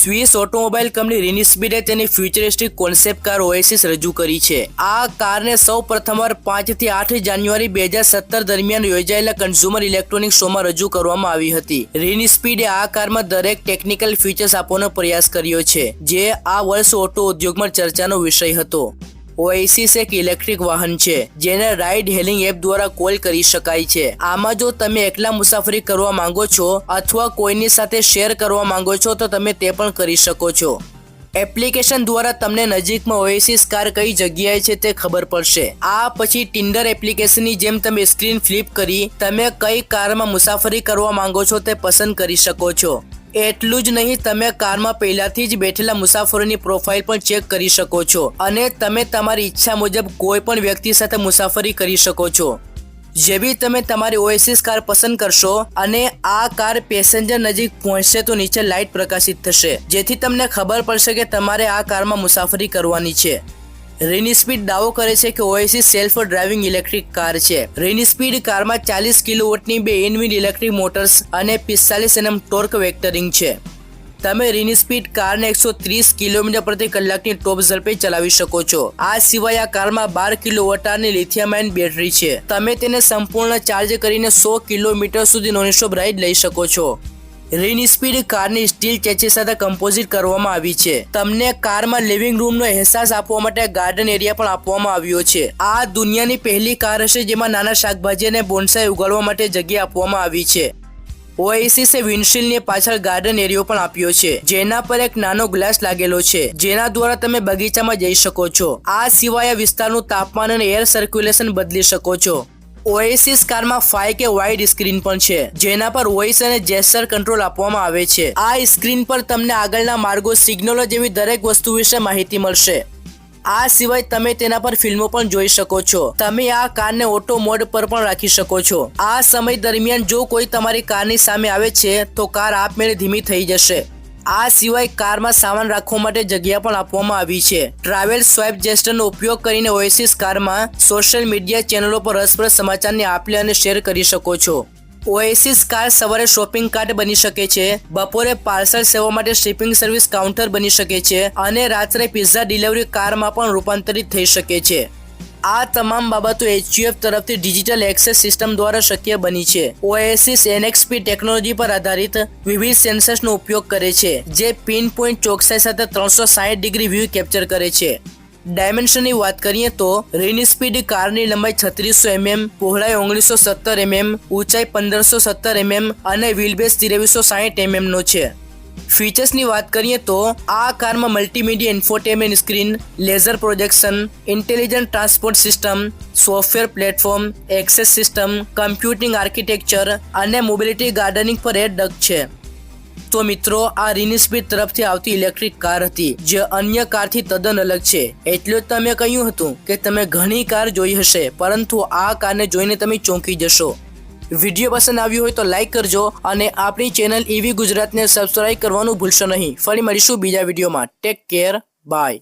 Swiss automobile company રિનીસ્પીડે તેની futuristic concept car oasis રજૂ કરી છે। આ કારને સૌ પ્રથમવાર 5 થી 8 જાન્યુઆરી 2017 દરમિયાન યોજાયેલા કન્ઝ્યુમર ઇલેક્ટ્રોનિક શોમાં રજૂ કરવામાં આવી હતી। રિનીસ્પીડે આ કારમાં દરેક ટેકનિકલ ફીચર્સ આપવાનો પ્રયાસ કર્યો છે, જે આ વર્ષ ઓટો ઉદ્યોગમાં ચર્ચાનો વિષય હતો। ઓએસિસ એક ઇલેક્ટ્રિક વાહન છે જેને રાઇડ હેલિંગ એપ દ્વારા કોલ કરી શકાય છે। આમાં જો તમે એકલા મુસાફરી કરવા માંગો છો અથવા કોઈની સાથે શેર કરવા માંગો છો તો તમે તે પણ કરી શકો છો। એપ્લિકેશન દ્વારા તમને નજીકમાં ઓએસિસ કાર કઈ જગ્યાએ છે તે ખબર પડશે। આ પછી ટિન્ડર એપ્લિકેશનની જેમ તમે સ્ક્રીન ફ્લિપ કરી તમે કઈ કારમાં મુસાફરી કરવા માંગો છો તે પસંદ કરી શકો છો। એટલું જ નહીં, તમે કારમાં પહેલાથી જ બેઠેલા મુસાફરોની પ્રોફાઇલ પણ ચેક કરી શકો છો અને તમે તમારી ઈચ્છા મુજબ કોઈ પણ વ્યક્તિ સાથે મુસાફરી કરી શકો છો। જેવી તમે તમારી ઓએસિસ કાર પસંદ કરશો અને આ કાર પેસેન્જર નજીક પહોંચશે તો નીચે લાઇટ પ્રકાશિત થશે, જેથી તમને ખબર પડશે કે તમારે આ કારમાં મુસાફરી કરવાની છે। રિનીસ્પીડ દાવો કરે છે કે oasis self driving electric car છે। રિનીસ્પીડ કારમાં 40 કિલોવોટની 2 ઇનબિલ્ટ ઇલેક્ટ્રિક મોટર્સ અને 45 Nm ટોર્ક વેક્ટરિંગ છે। તમે રિનીસ્પીડ કારને 130 કિલોમીટર પ્રતિ કલાકની ટોપ ઝડપે ચલાવી શકો છો। આ સિવાય આ કારમાં 12 કિલોવોટની લિથિયમ આયન બેટરી છે। તમે તેને સંપૂર્ણ ચાર્જ કરીને 100 કિલોમીટર સુધી નોન સ્ટોપ રાઇડ લઈ શકો છો। રિનીસ્પીડ કારની સ્ટીલ ચેસિસ સાથે કમ્પોઝિટ કરવામાં આવી છે। તમને કારમાં લિવિંગ રૂમનો અહેસાસ આપવા માટે ગાર્ડન એરિયા પણ આપવામાં આવ્યો છે। આ દુનિયાની પહેલી કાર હશે જેમાં નાના શાકભાજી અને બોન્સાઈ ઉગાડવા માટે જગ્યા આપવામાં આવી છે। ઓએસિસે વિન્ડશીલ્ડની પાછળ ગાર્ડન એરિયો પણ આપ્યો છે, જેના પર એક નાનો ગ્લાસ લાગેલો છે, જેના દ્વારા તમે બગીચામાં જઈ શકો છો। આ સિવાય વિસ્તારનું તાપમાન અને એર સર્ક્યુલેશન બદલી શકો છો। ઓએસિસ કારમાં 5K વાઇડ સ્ક્રીન પણ છે, જેના પર વોઇસ અને જેસ્ચર કંટ્રોલ આપવામાં આવે છે। આ સ્ક્રીન પર તમને આગળના માર્ગો, સિગ્નલો જેવી દરેક વસ્તુ વિશે માહિતી મળશે। આ સિવાય તમે તેના પર ફિલ્મો પણ જોઈ શકો છો। તમે આ કારને ઓટો મોડ પર પણ રાખી શકો છો। આ સમય દરમિયાન જો કોઈ તમારી કારની સામે આવે છે તો કાર આપમેળે ધીમી થઈ જશે। આ સિવાય કારમાં સામાન રાખવા માટે જગ્યા પણ આપવામાં આવી છે। ટ્રાવેલ સ્વાઇપ જેસ્ટરનો ઉપયોગ કરીને ઓએસિસ કારમાં સોશિયલ મીડિયા ચેનલો પર રસપ્રદ સમાચારની આપ-લે અને શેર કરી શકો છો। ઓએસિસ કાર સવારે શોપિંગ કાર્ટ બની શકે છે, બપોરે પાર્સલ સેવા માટે શિપિંગ સર્વિસ કાઉન્ટર બની શકે છે અને રાત્રે પિઝા ડિલિવરી કારમાં પણ રૂપાંતરિત થઈ શકે છે। આ તમામ બાબતો HUF તરફથી ડિજિટલ એક્સેસ સિસ્ટમ દ્વારા શક્ય બની છે। ઓએસિસ NXP ટેકનોલોજી પર આધારિત વિવિધ સેન્સર્સનો ઉપયોગ કરે છે, જે પિન પોઈન્ટ ચોકસાઈ સાથે 360 ડિગ્રી વ્યૂ કેપ્ચર કરે છે। ડાયમેન્શનની વાત કરીએ તો રિનીસ્પીડ કારની લંબાઈ 3600 mm, પહોળાઈ 1970 mm, ઊંચાઈ 1570 mm અને વ્હીલબેઝ 2360 mm નો છે। ફીચર્સની વાત કરીએ તો આ કારમાં multimedia infotainment screen, laser projection, intelligent transport system, software platform, access system, computing architecture અને મોબિલિટી ગાર્ડનિંગ પર ડક છે। તો મિત્રો, આ રિનીસ્પીડ તરફથી આવતી ઇલેક્ટ્રિક કાર હતી, જે અન્ય કારથી તદ્દન અલગ છે। એટલે જ તમે કહ્યું હતું કે તમે ઘણી કાર જોઈ હશે, પરંતુ આ કારને જોઈને તમે ચોંકી જશો। વિડીયો પસંદ આવ્યો હોય તો લાઈક કરજો અને આપણી ચેનલ EV ગુજરાતને સબસ્ક્રાઇબ કરવાનું ભૂલશો નહીં। ફરી મળીશું બીજા વિડીયોમાં। Take care, by.